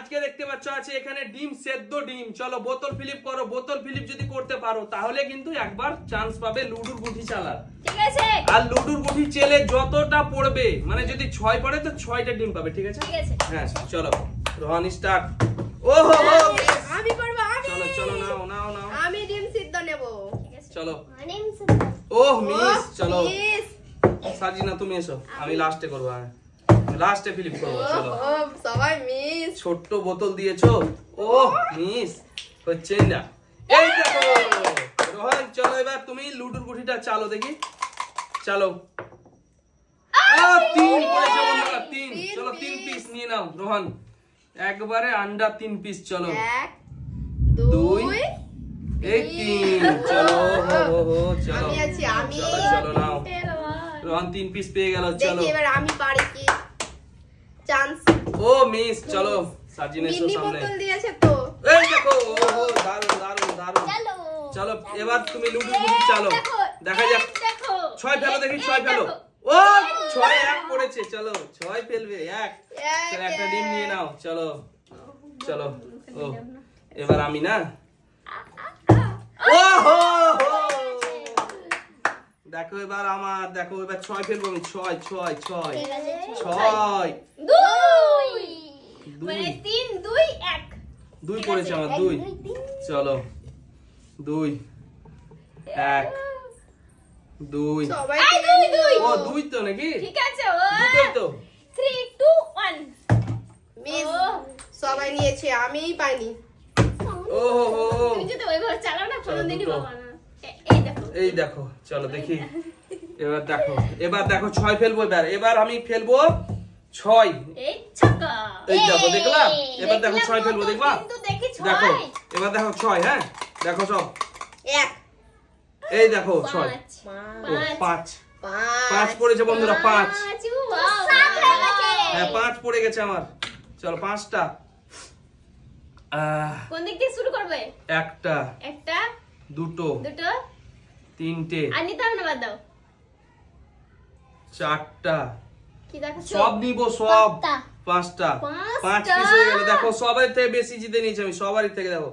আজকে দেখতে পাচ্ছ আছে এখানে ডিম সেদ্ধ ডিম। চলো বোতল ফ্লিপ করো, বোতল ফ্লিপ যদি করতে পারো তাহলে কিন্তু একবার চান্স পাবে লুডুর গুটি চালার, ঠিক আছে? আর লুডুর গুটি চেলে যতটা পড়বে, মানে যদি 6 পড়ে তো 6টা ডিম পাবে, ঠিক আছে? হ্যাঁ চলো রোহান স্টার্ট। ওহো আমি করব, আমি। চলো চলো নাও নাও নাও, আমি ডিম সিদ্ধ নেব, ঠিক আছে? চলো ডিম সিদ্ধ। ওহ মিস, চলো সাজিনা তুমি এসো, আমি লাস্টে করব। হ্যাঁ লাস্টে ফ্লিপ করব। চলো সবাই মিস। ছোট্ট বোতল দিয়েছো, ওহ মিস হচ্ছে না। এই দেখো রোহান, চলো এবার তুমি লুডুর গুটিটা চালো দেখি, চালো। 3 পড়েছে বন্ধুরা, 3। চলো 3 পিস নিয়ে নাও রোহান, একবারে আন্ডা 3 পিস। চলো 1 2 এই 3। চলো হো চলো, আমি আছি, আমি। চলো চলো নাও, রোহান 3 পিস পেয়ে গেল। চলো দেখি এবার আমি পারি কি, চান্স। ও মিস, চলো সাজিনে এসো মিনি সামনে। বোতল দিয়েছে তো, এই দেখো, ওহো দারুন দারুন দারুন। চলো এবার তুমি লুডুর গুটি চালো, দেখা যাক। 6 ফেলো দেখি, 6 ফেলো। ও 6 1 পড়েছে। চলো 6 ফেলবে 1। চলো একটা ডিম নিয়ে নাও। চলো চলো, ও এবার আমি না। ওহো দেখো এবার আমার, দেখো এবার 6 ফেলবো আমি। 6 6 6 6 2 মানে 3 2 1 2 পড়েছে আমার, 2। চলো 2 1 2। সবাই এই 2 2 ও 2 তো নাকি, ঠিক আছে? দুটোই তো। 3 2 1 মিস। সবাই নিয়েছে, আমিই পাইনি। ওহো তুমি যদি ওইভাবে চালাও না কোনোদিনই দুটো। পাবা না। এই দেখো, এই দেখো, চলো দেখি এবার দেখো, এবার দেখো 6 ফেলবো। এবার আমি ফেলবো 6। এই ছক্কা। এই দেখো দেখলা, এবার দেখো 6 ফেলবো, দেখবা? কিন্তু দেখি 6। দেখো এবার দেখো 6। হ্যাঁ দেখো সব, 1 এই দেখো 6 5 5 পড়েছে বন্ধুরা, 5। হ্যাঁ 5 পড়ে গেছে আমার। চলো 5টা। কোন দিক থেকে শুরু করবে? একটা, একটা, দুটো, দুটো, তিনটে, আর নিতে হবে না, বাদ দাও। 4টা। কি দেখো সব নিবো সব। 5টা 5 পিস হয়ে গেল। দেখো সবাই থেকে বেশি জিতে নিয়েছি আমি, সবারই থেকে। দেখো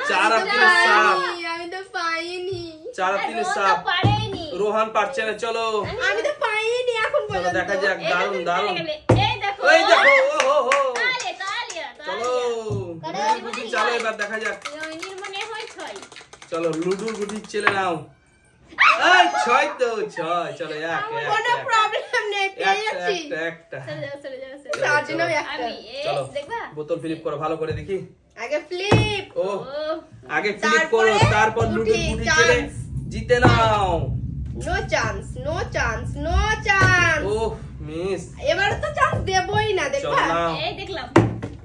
4 আর 3 7। আমি তো পাইনি। 4 আর 3 7। পারেনি, রোহান পারছে না। চলো আমি তো পাইনি এখন চলো পর্যন্ত। দেখা যাক। দারুন দারুন। এই দেখো, এই দেখো, ওহো তালে তালে চলো লুডুর গুটি চালো, এবার দেখা যাক। রোহিণীর মনে হয় 6। চলো লুডুর গুটি চেলে নাও। এই 6 তো 6। চলো 1 কোনো প্রবলেম নেই, পেয়ে যাচ্ছি। একটা। চলে যাও সাজিনা একটা। আমি এই চলো দেখবা, বোতল ফ্লিপ করো ভালো করে দেখি। আগে ফ্লিপ। ও আগে ফ্লিপ করো, তারপর লুডুর গুটি চেলে জিতে নাও। No chance, no chance, no chance. Oh miss, এবার তো চান্স দেবই না, চলো দেখবা? নাও। এই দেখলাম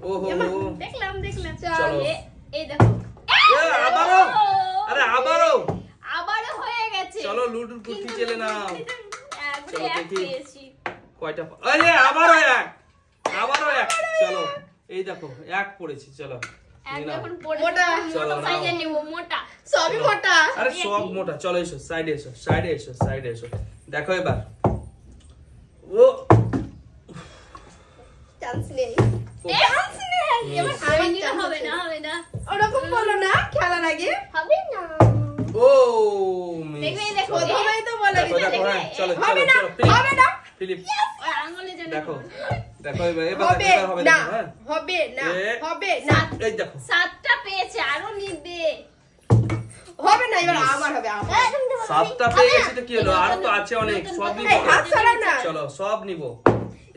ওহো দেখলাম চলো। এই দেখো, আবারও, আরে আবারও হয়ে গেছে। চলো লুডুর গুটি চেলে নাও। চলো দেখি পেয়েছি। কয়টা। আরে আবারও 1, আবারও 1। চলো এই দেখো 1 পড়েছি। চলো নিয়ে নাও। এখন পড়ে মোটা। চলো মোটা নাও। সাইজের নেব, মোটা। সবই মোটা। আরে সব মোটা। চলো এসো সাইডে, এসো সাইডে, এসো সাইডে এসো। দেখো এবার ও চান্স নেই, ও, চান্স নেই। এবার আমি আমার নিলে chance হবে আছে। না, হবে না, ওরকম বলো না, খেলার আগে হবে না। ও মিস। দেখবে, দেখো, চলো। প্রথমেই তো বলে দেখো দিলে। দেখো, হ্যাঁ চলো হবে চলো না, চলো ফিলিপ, হবে না, ফিলিপ ওই আঙ্গুলে যেন দেখো হবে। দেখো এবার এবার হবে এবার হবে না, দেখো। হ্যাঁ হবে না, এ, হবে না, এই দেখো 7টা পেয়েছে, আরো নিবে। হবে না। এবার আমার হবে, আমার। 7টা পেয়ে গেছি তো কি হলো, আর তো আছে অনেক, সব নিব। এই হাত ছাড়াও না। চলো সব নিব।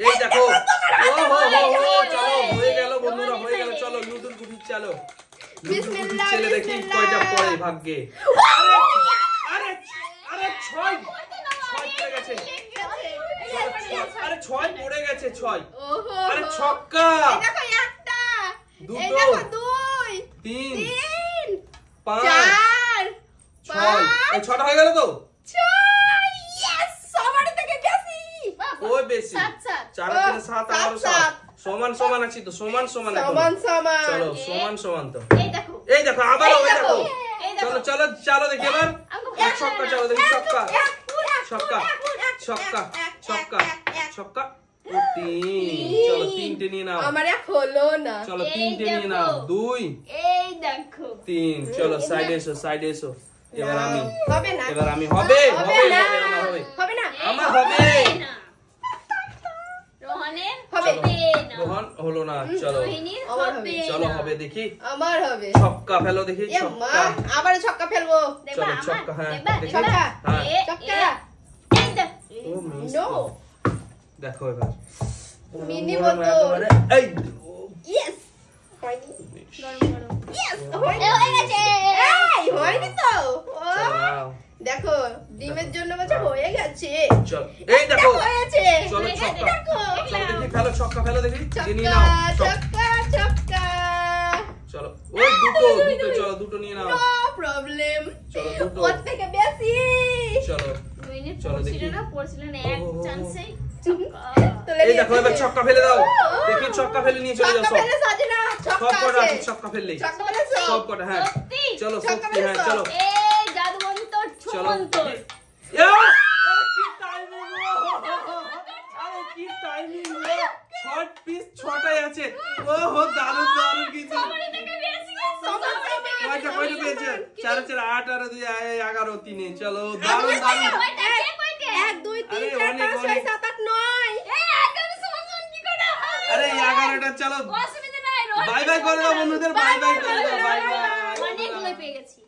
এই দেখো ও হো হো হো, চলো হয়ে গেল বন্ধুরা, হয়ে গেল। চলো লুডুর গুটি চালো, লুডুর গুটি বিসমিল্লাহ, ছেলে দেখি বিসমিল্লাহ। কয়টা পড়ে ভাগ্যে। আরে আরে আরে 6 পড়ে গেছে। আরে 6 পড়ে গেছে 6। ওহো, আরে ছক্কা। এই দেখো একটা, দুটো, এই দেখো 2 3 3 5 4 6। এই 6টা হয়ে গেল তো। 6 ইয়েস, সবার থেকে বেশি। ওই বেশি। 7 7 4 আর 3 7 আমারও 7। সমান সমান আছি তো, সমান সমান এখন। সমান সমান। চলো সমান সমান তো। এই দেখো, এই দেখো আবার এই ওই দেখো। এই দেখো। চলো চলো চলো দেখি এবার। এক ছক্কা চলো দেখি, ছক্কা ছক্কা এক, ছক্কা এক, ছক্কা এক, ছক্কা। ও 3। চলো 3 তিনটে নিয়ে নাও। আমার এক হলো না। চলো এই তিনটে নিয়ে দেখো। নাও। 2 এই দেখো 3 চলো সাইডে এসো এবার আমি হবে না। এবার আমি হবে হবে হবে না। আমার হবে হবে না। আমার হবে। না। রোহনের হবে। হবে না। রোহন হলো না। চলো রোহিণীর আমার হবে চলো না। হবে দেখি। আমার হবে। ছক্কা ফেলো দেখি। এ মা, ছক্কা আবার ছক্কা ফেলবো। দেবা, চলো, আমার। ছক্কা, হ্যাঁ, দেবা, দেখি। দেবা। হ্যাঁ। ছক্কা। এই দেখ। ও মিস নো। দেখো এবার মিনি গরম বোতল। একেবারে। এই ইয়েস। হয়নি। গরম গরম। ইয়েস, এ হয়নি। হয়ে গেছে। এই, হয়নি তো। ও, চলো নাও। দেখো, ডিমের জন্য বলছে হয়ে গেছে। চলো এই দেখো হয়েছে। চলো হয়ে গেছে, ছক্কা দেখো। চলো দেখি ফেলো ছক্কা ফেলো দেখি নিয়ে ছক্কা, নাও ছক্কা, ছক্কা। চলো ওই দুটো চলো দুটো নিয়ে নাও নো প্রবলেম। চলো দুটো ওর থেকে বেশি। চলো রোহিণীর চলো দেখি। পড়ছিল না এক ও, ও, ও। চান্সেই তুলে এই দেখো এবার নিয়েছে। ছক্কা ফেলে দাও দেখি ছক্কা ফেলে নিয়ে চলে যাও ছক্কা সব ফেলে সাজিনা, সব ছক্কা কটা আছে। আছে ছক্কা ফেললেই ছক্কা ফেলে সব। সব কটা হ্যাঁ সত্যি? চলো ছক্কা সত্যি হ্যাঁ ফেলে চলো সব। এই জাদু মন্তর চলো ছুমন্তর কি টাইমিং ছট পিস ছটাই আছে ও হো দারুণ দারুণ কিছু কয়টা পেয়েছে 4 4 8 আর 2 11 3 চলো দারুণ দারুণ এক, দুই, তিন, আরে, চার, অনেক, পাঁচ, ছয়, অনেক। সাত, আট, নয়। আরে 11টা চলো বাই বাই করে দাও বন্ধুদের বাই বাই করে দাও বাই বাই অনেকগুলো পেয়ে গেছি